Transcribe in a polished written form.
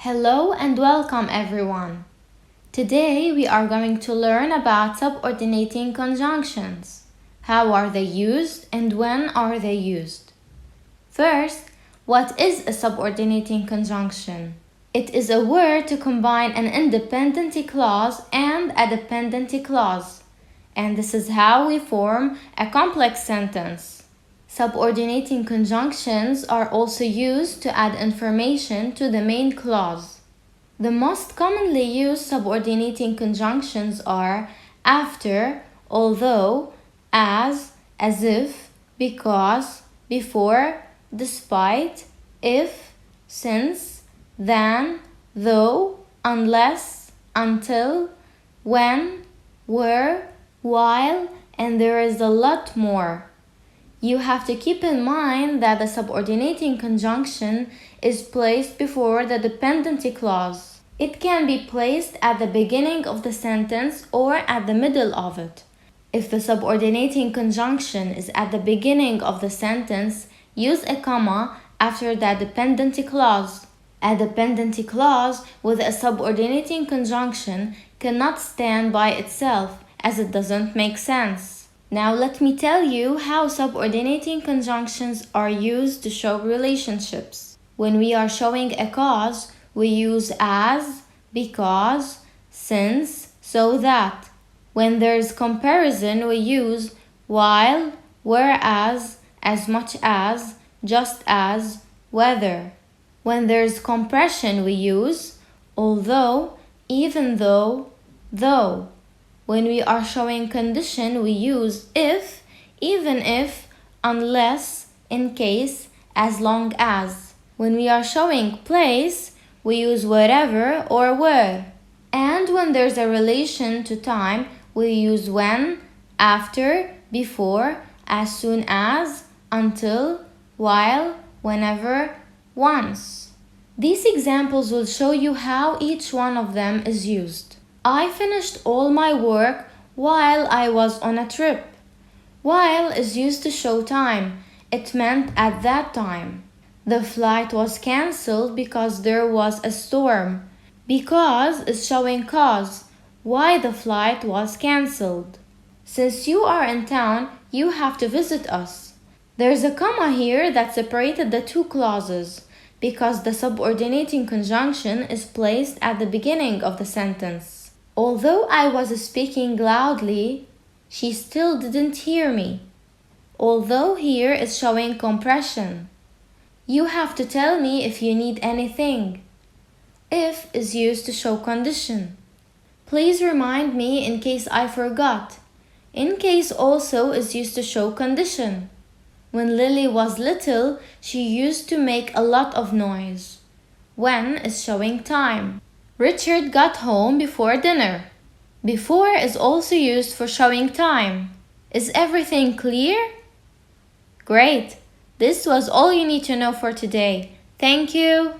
Hello and welcome everyone. Today we are going to learn about subordinating conjunctions. How are they used and when are they used? First, what is a subordinating conjunction? It is a word to combine an independency clause and a dependency clause. And this is how we form a complex sentence. Subordinating conjunctions are also used to add information to the main clause. The most commonly used subordinating conjunctions are after, although, as if, because, before, despite, if, since, than, though, unless, until, when, where, while, and there is a lot more. You have to keep in mind that the subordinating conjunction is placed before the dependency clause. It can be placed at the beginning of the sentence or at the middle of it. If the subordinating conjunction is at the beginning of the sentence, use a comma after the dependency clause. A dependency clause with a subordinating conjunction cannot stand by itself as it doesn't make sense. Now let me tell you how subordinating conjunctions are used to show relationships. When we are showing a cause, we use as, because, since, so that. When there is comparison, we use while, whereas, as much as, just as, whether. When there is compression, we use although, even though, though. When we are showing condition, we use if, even if, unless, in case, as long as. When we are showing place, we use wherever or where. And when there's a relation to time, we use when, after, before, as soon as, until, while, whenever, once. These examples will show you how each one of them is used. I finished all my work while I was on a trip. While is used to show time. It meant at that time. The flight was cancelled because there was a storm. Because is showing cause, why the flight was cancelled. Since you are in town, you have to visit us. There's a comma here that separated the two clauses because the subordinating conjunction is placed at the beginning of the sentence. Although I was speaking loudly, she still didn't hear me. Although here is showing compression. You have to tell me if you need anything. If is used to show condition. Please remind me in case I forgot. In case also is used to show condition. When Lily was little, she used to make a lot of noise. When is showing time. Richard got home before dinner. Before is also used for showing time. Is everything clear? Great! This was all you need to know for today. Thank you!